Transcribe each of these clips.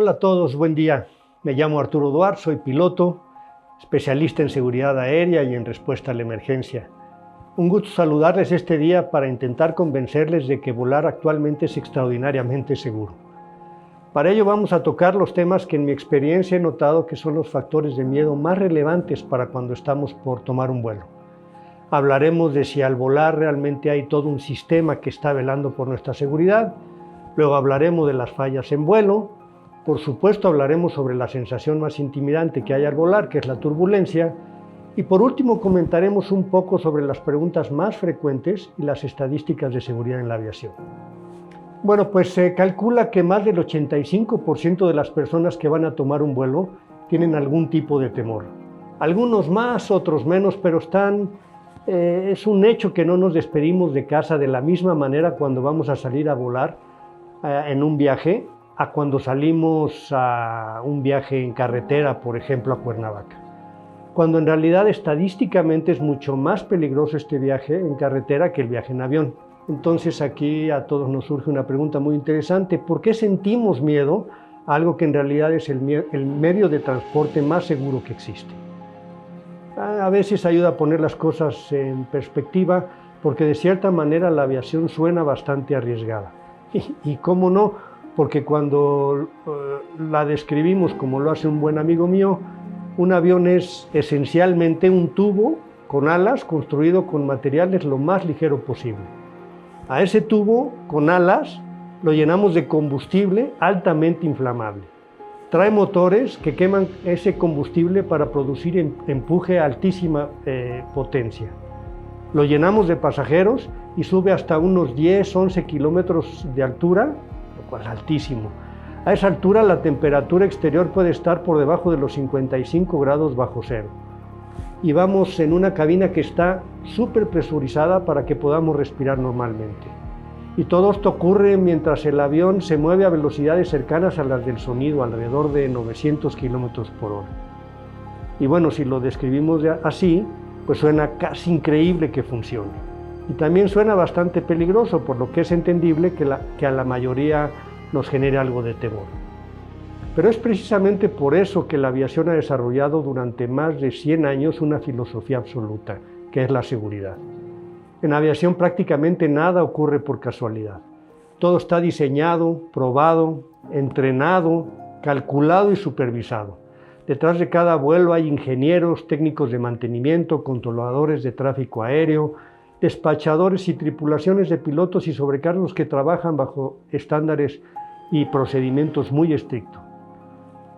Hola a todos, buen día. Me llamo Arturo Duarte, soy piloto, especialista en seguridad aérea y en respuesta a la emergencia. Un gusto saludarles este día para intentar convencerles de que volar actualmente es extraordinariamente seguro. Para ello vamos a tocar los temas que en mi experiencia he notado que son los factores de miedo más relevantes para cuando estamos por tomar un vuelo. Hablaremos de si al volar realmente hay todo un sistema que está velando por nuestra seguridad. Luego hablaremos de las fallas en vuelo. Por supuesto hablaremos sobre la sensación más intimidante que hay al volar, que es la turbulencia. Y por último comentaremos un poco sobre las preguntas más frecuentes y las estadísticas de seguridad en la aviación. Bueno, pues se calcula que más del 85% de las personas que van a tomar un vuelo tienen algún tipo de temor. Algunos más, otros menos, pero es un hecho que no nos despedimos de casa de la misma manera cuando vamos a salir a volar en un viaje a cuando salimos a un viaje en carretera, por ejemplo, a Cuernavaca. Cuando en realidad estadísticamente es mucho más peligroso este viaje en carretera que el viaje en avión. Entonces aquí a todos nos surge una pregunta muy interesante: ¿por qué sentimos miedo a algo que en realidad es el medio de transporte más seguro que existe? A veces ayuda a poner las cosas en perspectiva, porque de cierta manera la aviación suena bastante arriesgada. Y cómo no, porque cuando la describimos como lo hace un buen amigo mío, un avión es esencialmente un tubo con alas construido con materiales lo más ligero posible. A ese tubo con alas lo llenamos de combustible altamente inflamable. Trae motores que queman ese combustible para producir empuje a altísima potencia. Lo llenamos de pasajeros y sube hasta unos 10-11 kilómetros de altura, lo cual es altísimo. A esa altura la temperatura exterior puede estar por debajo de los 55 grados bajo cero. Y vamos en una cabina que está súper presurizada para que podamos respirar normalmente. Y todo esto ocurre mientras el avión se mueve a velocidades cercanas a las del sonido, alrededor de 900 kilómetros por hora. Y bueno, si lo describimos así, pues suena casi increíble que funcione. Y también suena bastante peligroso, por lo que es entendible que a la mayoría nos genere algo de temor. Pero es precisamente por eso que la aviación ha desarrollado durante más de 100 años una filosofía absoluta, que es la seguridad. En aviación prácticamente nada ocurre por casualidad. Todo está diseñado, probado, entrenado, calculado y supervisado. Detrás de cada vuelo hay ingenieros, técnicos de mantenimiento, controladores de tráfico aéreo, despachadores y tripulaciones de pilotos y sobrecargos que trabajan bajo estándares y procedimientos muy estrictos.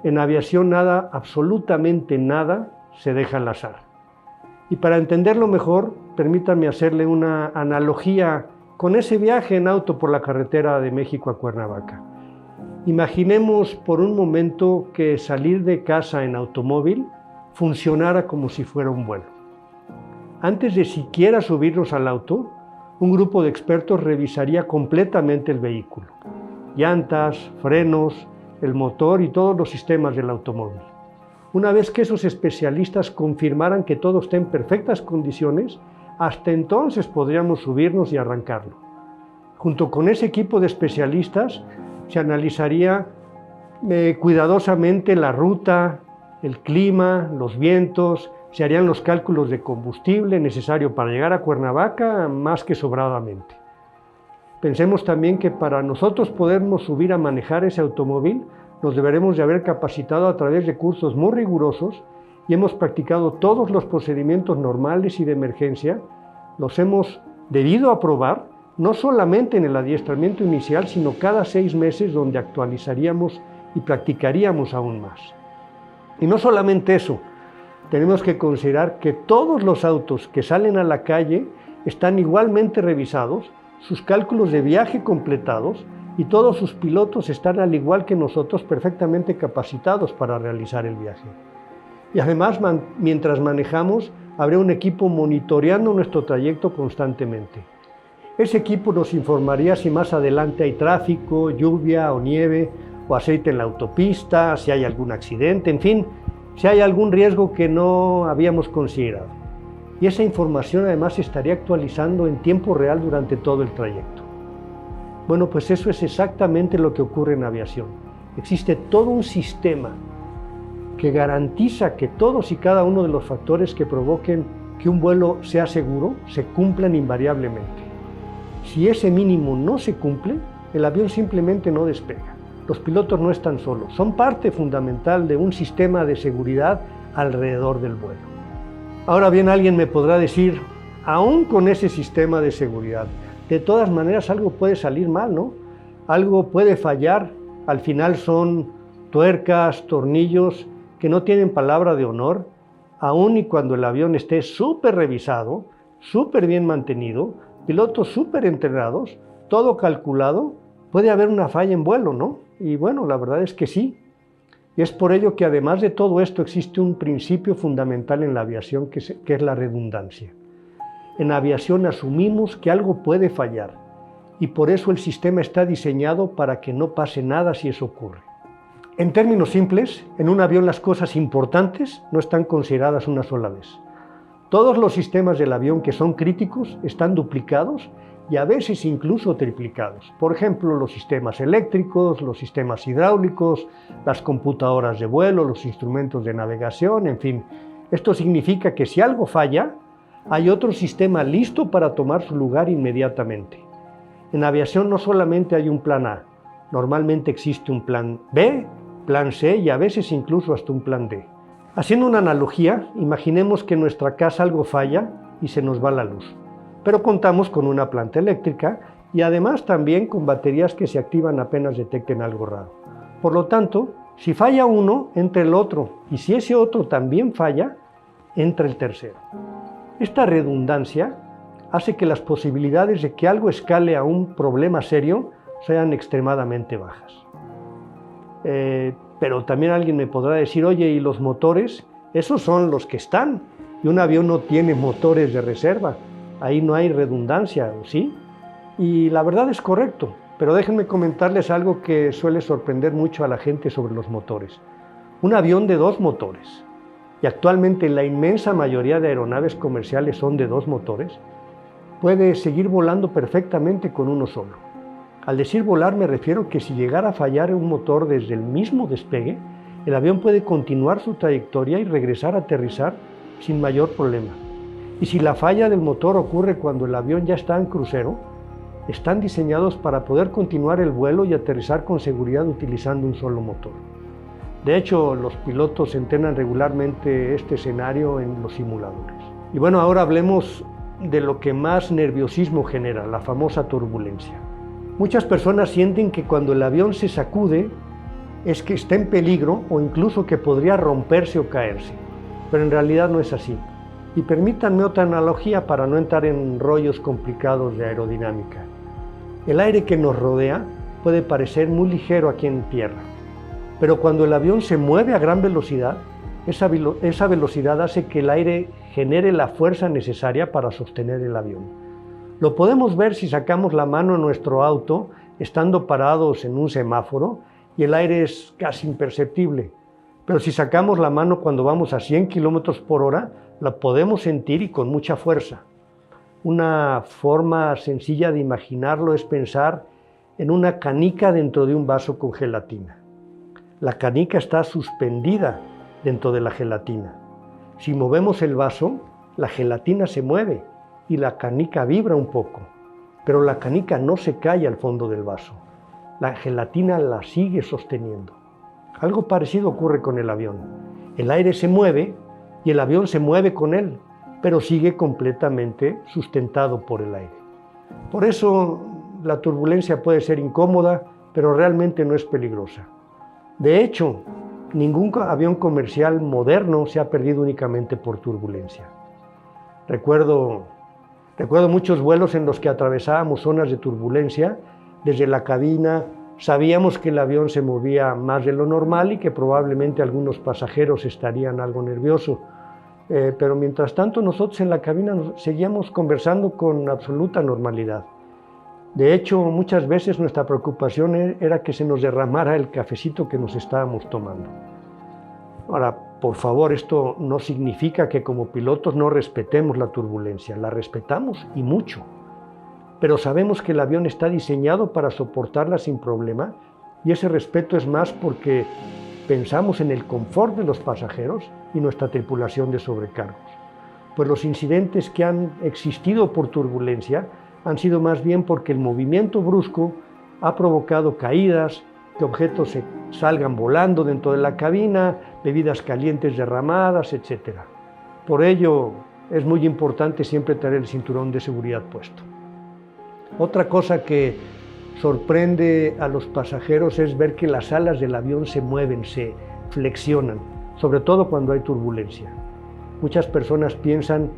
En aviación nada, absolutamente nada, se deja al azar. Y para entenderlo mejor, permítanme hacerle una analogía con ese viaje en auto por la carretera de México a Cuernavaca. Imaginemos por un momento que salir de casa en automóvil funcionara como si fuera un vuelo. Antes de siquiera subirnos al auto, un grupo de expertos revisaría completamente el vehículo: llantas, frenos, el motor y todos los sistemas del automóvil. Una vez que esos especialistas confirmaran que todo está en perfectas condiciones, hasta entonces podríamos subirnos y arrancarlo. Junto con ese equipo de especialistas se analizaría cuidadosamente la ruta, el clima, los vientos, se harían los cálculos de combustible necesario para llegar a Cuernavaca más que sobradamente. Pensemos también que para nosotros podernos subir a manejar ese automóvil, nos deberemos de haber capacitado a través de cursos muy rigurosos y hemos practicado todos los procedimientos normales y de emergencia. Los hemos debido aprobar, no solamente en el adiestramiento inicial, sino cada 6 meses, donde actualizaríamos y practicaríamos aún más. Y no solamente eso, tenemos que considerar que todos los autos que salen a la calle están igualmente revisados, sus cálculos de viaje completados, y todos sus pilotos están, al igual que nosotros, perfectamente capacitados para realizar el viaje. Y además, mientras manejamos, habrá un equipo monitoreando nuestro trayecto constantemente. Ese equipo nos informaría si más adelante hay tráfico, lluvia o nieve, o aceite en la autopista, si hay algún accidente, en fin, si hay algún riesgo que no habíamos considerado. Y esa información además se estaría actualizando en tiempo real durante todo el trayecto. Bueno, pues eso es exactamente lo que ocurre en aviación. Existe todo un sistema que garantiza que todos y cada uno de los factores que provoquen que un vuelo sea seguro se cumplan invariablemente. Si ese mínimo no se cumple, el avión simplemente no despega. Los pilotos no están solos, son parte fundamental de un sistema de seguridad alrededor del vuelo. Ahora bien, alguien me podrá decir, aún con ese sistema de seguridad, de todas maneras algo puede salir mal, ¿no? Algo puede fallar, al final son tuercas, tornillos que no tienen palabra de honor, aún y cuando el avión esté súper revisado, súper bien mantenido, pilotos súper entrenados, todo calculado, puede haber una falla en vuelo, ¿no? Y bueno, la verdad es que sí. Y es por ello que además de todo esto existe un principio fundamental en la aviación que es la redundancia. En aviación asumimos que algo puede fallar y por eso el sistema está diseñado para que no pase nada si eso ocurre. En términos simples, en un avión las cosas importantes no están consideradas una sola vez. Todos los sistemas del avión que son críticos están duplicados y a veces incluso triplicados. Por ejemplo, los sistemas eléctricos, los sistemas hidráulicos, las computadoras de vuelo, los instrumentos de navegación, en fin. Esto significa que si algo falla, hay otro sistema listo para tomar su lugar inmediatamente. En aviación no solamente hay un plan A, normalmente existe un plan B, plan C y a veces incluso hasta un plan D. Haciendo una analogía, imaginemos que en nuestra casa algo falla y se nos va la luz. Pero contamos con una planta eléctrica y además también con baterías que se activan apenas detecten algo raro. Por lo tanto, si falla uno, entra el otro, y si ese otro también falla, entra el tercero. Esta redundancia hace que las posibilidades de que algo escale a un problema serio sean extremadamente bajas. Pero también alguien me podrá decir, oye, ¿y los motores? Esos son los que están, y un avión no tiene motores de reserva. Ahí no hay redundancia, ¿sí? Y la verdad es correcto, pero déjenme comentarles algo que suele sorprender mucho a la gente sobre los motores. Un avión de 2 motores, y actualmente la inmensa mayoría de aeronaves comerciales son de 2 motores, puede seguir volando perfectamente con uno solo. Al decir volar me refiero que si llegara a fallar un motor desde el mismo despegue, el avión puede continuar su trayectoria y regresar a aterrizar sin mayor problema. Y si la falla del motor ocurre cuando el avión ya está en crucero, están diseñados para poder continuar el vuelo y aterrizar con seguridad utilizando un solo motor. De hecho, los pilotos entrenan regularmente este escenario en los simuladores. Y bueno, ahora hablemos de lo que más nerviosismo genera, la famosa turbulencia. Muchas personas sienten que cuando el avión se sacude es que está en peligro o incluso que podría romperse o caerse, pero en realidad no es así. Y permítanme otra analogía para no entrar en rollos complicados de aerodinámica. El aire que nos rodea puede parecer muy ligero aquí en tierra, pero cuando el avión se mueve a gran velocidad, esa velocidad hace que el aire genere la fuerza necesaria para sostener el avión. Lo podemos ver si sacamos la mano en nuestro auto estando parados en un semáforo y el aire es casi imperceptible. Pero si sacamos la mano cuando vamos a 100 km por hora, la podemos sentir y con mucha fuerza. Una forma sencilla de imaginarlo es pensar en una canica dentro de un vaso con gelatina. La canica está suspendida dentro de la gelatina. Si movemos el vaso, la gelatina se mueve y la canica vibra un poco, pero la canica no se cae al fondo del vaso. La gelatina la sigue sosteniendo. Algo parecido ocurre con el avión. El aire se mueve y el avión se mueve con él, pero sigue completamente sustentado por el aire. Por eso la turbulencia puede ser incómoda, pero realmente no es peligrosa. De hecho, ningún avión comercial moderno se ha perdido únicamente por turbulencia. Recuerdo muchos vuelos en los que atravesábamos zonas de turbulencia. Desde la cabina sabíamos que el avión se movía más de lo normal y que probablemente algunos pasajeros estarían algo nerviosos. Pero mientras tanto nosotros en la cabina seguíamos conversando con absoluta normalidad. De hecho, muchas veces nuestra preocupación era que se nos derramara el cafecito que nos estábamos tomando. Ahora, por favor, esto no significa que como pilotos no respetemos la turbulencia, la respetamos y mucho. Pero sabemos que el avión está diseñado para soportarla sin problema Y ese respeto es más porque pensamos en el confort de los pasajeros y nuestra tripulación de sobrecargos. Pues los incidentes que han existido por turbulencia han sido más bien porque el movimiento brusco ha provocado caídas, que objetos se salgan volando dentro de la cabina, bebidas calientes derramadas, etc. Por ello, es muy importante siempre tener el cinturón de seguridad puesto. Otra cosa que sorprende a los pasajeros es ver que las alas del avión se mueven, se flexionan, sobre todo cuando hay turbulencia. Muchas personas piensan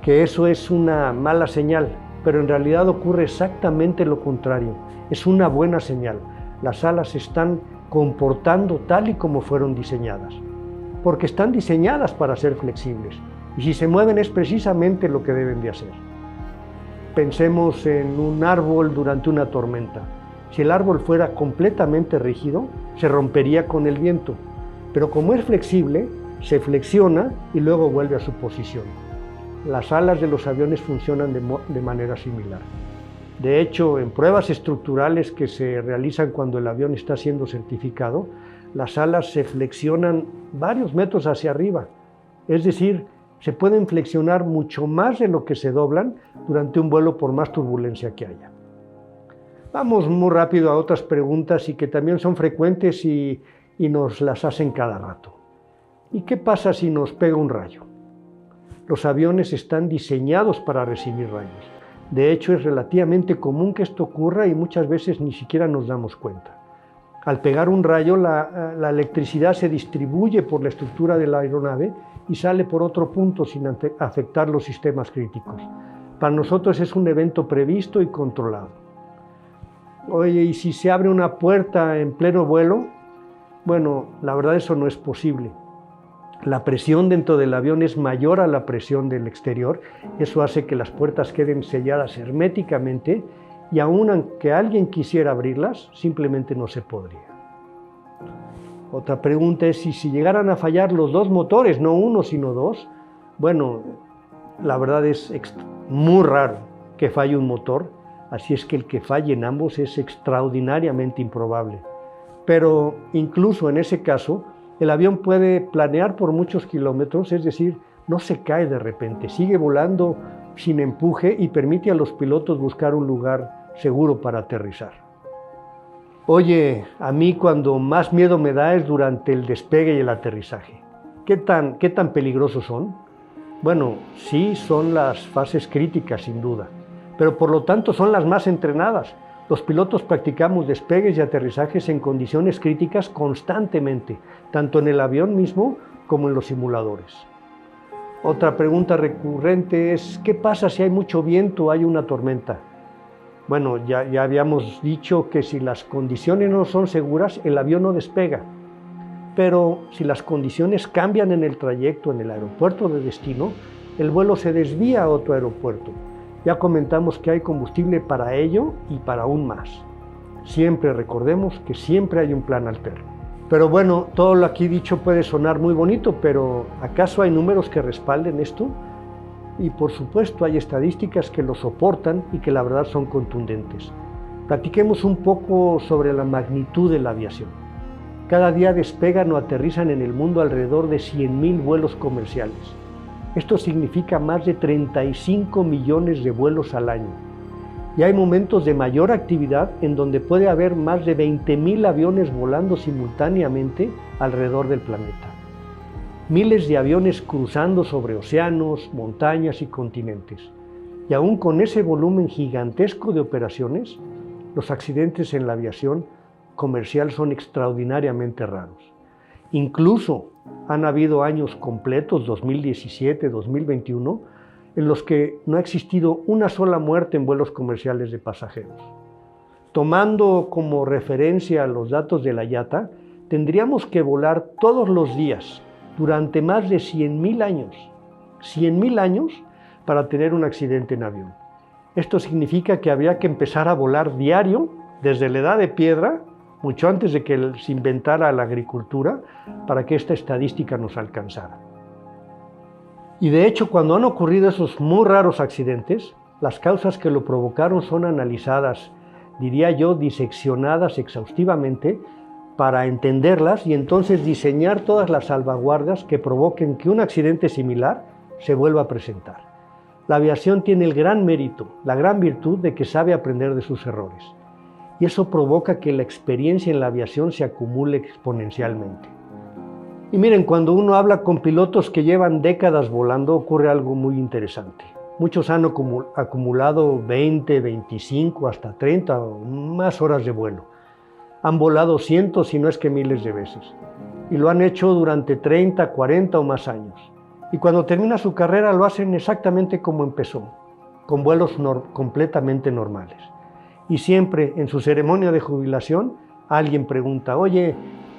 que eso es una mala señal, pero en realidad ocurre exactamente lo contrario. Es una buena señal. Las alas se están comportando tal y como fueron diseñadas, porque están diseñadas para ser flexibles, y si se mueven es precisamente lo que deben de hacer. Pensemos en un árbol durante una tormenta. Si el árbol fuera completamente rígido, se rompería con el viento, pero como es flexible, se flexiona y luego vuelve a su posición. Las alas de los aviones funcionan de manera similar. De hecho, en pruebas estructurales que se realizan cuando el avión está siendo certificado, las alas se flexionan varios metros hacia arriba. Es decir, se pueden flexionar mucho más de lo que se doblan durante un vuelo por más turbulencia que haya. Vamos muy rápido a otras preguntas y que también son frecuentes y nos las hacen cada rato. ¿Y qué pasa si nos pega un rayo? Los aviones están diseñados para recibir rayos. De hecho, es relativamente común que esto ocurra y muchas veces ni siquiera nos damos cuenta. Al pegar un rayo, la electricidad se distribuye por la estructura de la aeronave y sale por otro punto sin afectar los sistemas críticos. Para nosotros es un evento previsto y controlado. Oye, ¿y si se abre una puerta en pleno vuelo? Bueno, la verdad eso no es posible. La presión dentro del avión es mayor a la presión del exterior. Eso hace que las puertas queden selladas herméticamente y aun aunque alguien quisiera abrirlas, simplemente no se podría. Otra pregunta es si llegaran a fallar los dos motores, no uno sino dos. Bueno, la verdad es muy raro que falle un motor, así es que el que falle en ambos es extraordinariamente improbable. Pero incluso en ese caso, el avión puede planear por muchos kilómetros, es decir, no se cae de repente, sigue volando sin empuje y permite a los pilotos buscar un lugar seguro para aterrizar. Oye, a mí cuando más miedo me da es durante el despegue y el aterrizaje. ¿Qué tan peligrosos son? Bueno, sí son las fases críticas sin duda, pero por lo tanto son las más entrenadas. Los pilotos practicamos despegues y aterrizajes en condiciones críticas constantemente, tanto en el avión mismo como en los simuladores. Otra pregunta recurrente es, ¿qué pasa si hay mucho viento o hay una tormenta? Bueno, ya habíamos dicho que si las condiciones no son seguras, el avión no despega. Pero si las condiciones cambian en el trayecto en el aeropuerto de destino, el vuelo se desvía a otro aeropuerto. Ya comentamos que hay combustible para ello y para aún más. Siempre recordemos que siempre hay un plan alterno. Pero bueno, todo lo aquí dicho puede sonar muy bonito, pero ¿acaso hay números que respalden esto? Y por supuesto hay estadísticas que lo soportan y que la verdad son contundentes. Platiquemos un poco sobre la magnitud de la aviación. Cada día despegan o aterrizan en el mundo alrededor de 100.000 vuelos comerciales. Esto significa más de 35 millones de vuelos al año. Y hay momentos de mayor actividad en donde puede haber más de 20.000 aviones volando simultáneamente alrededor del planeta. Miles de aviones cruzando sobre océanos, montañas y continentes. Y aún con ese volumen gigantesco de operaciones, los accidentes en la aviación comercial son extraordinariamente raros. Incluso han habido años completos, 2017, 2021, en los que no ha existido una sola muerte en vuelos comerciales de pasajeros. Tomando como referencia los datos de la IATA, tendríamos que volar todos los días durante más de 100.000 años. 100.000 años para tener un accidente en avión. Esto significa que habría que empezar a volar diario desde la edad de piedra, mucho antes de que se inventara la agricultura, para que esta estadística nos alcanzara. Y de hecho, cuando han ocurrido esos muy raros accidentes, las causas que lo provocaron son analizadas diría yo, diseccionadas exhaustivamente para entenderlas y entonces diseñar todas las salvaguardas que provoquen que un accidente similar se vuelva a presentar. La aviación tiene el gran mérito, la gran virtud de que sabe aprender de sus errores. Y eso provoca que la experiencia en la aviación se acumule exponencialmente. Y miren, cuando uno habla con pilotos que llevan décadas volando, ocurre algo muy interesante. Muchos han acumulado 20, 25, hasta 30 o más horas de vuelo. Han volado cientos, si no es que miles de veces. Y lo han hecho durante 30, 40 o más años. Y cuando termina su carrera lo hacen exactamente como empezó, con vuelos completamente normales. Y siempre en su ceremonia de jubilación alguien pregunta, oye,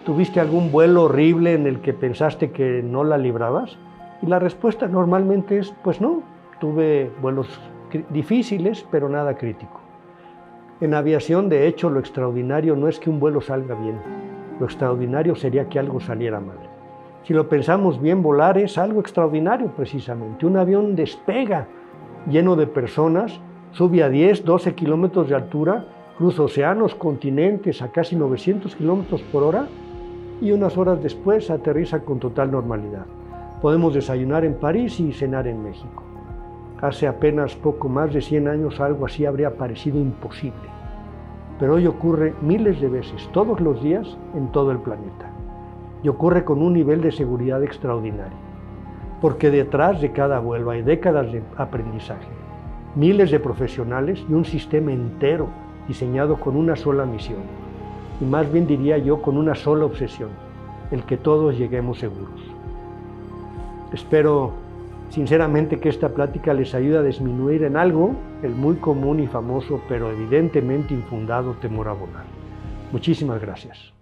¿tuviste algún vuelo horrible en el que pensaste que no la librabas? Y la respuesta normalmente es, pues no, tuve vuelos difíciles, pero nada crítico. En aviación, de hecho, lo extraordinario no es que un vuelo salga bien, lo extraordinario sería que algo saliera mal. Si lo pensamos bien, volar es algo extraordinario precisamente. Un avión despega lleno de personas, sube a 10, 12 kilómetros de altura, cruza océanos, continentes a casi 900 kilómetros por hora y unas horas después aterriza con total normalidad. Podemos desayunar en París y cenar en México. Hace apenas poco más de 100 años algo así habría parecido imposible. Pero hoy ocurre miles de veces, todos los días, en todo el planeta. Y ocurre con un nivel de seguridad extraordinario. Porque detrás de cada vuelo hay décadas de aprendizaje, miles de profesionales y un sistema entero diseñado con una sola misión. Y más bien diría yo con una sola obsesión, el que todos lleguemos seguros. Espero sinceramente que esta plática les ayude a disminuir en algo el muy común y famoso, pero evidentemente infundado temor a volar. Muchísimas gracias.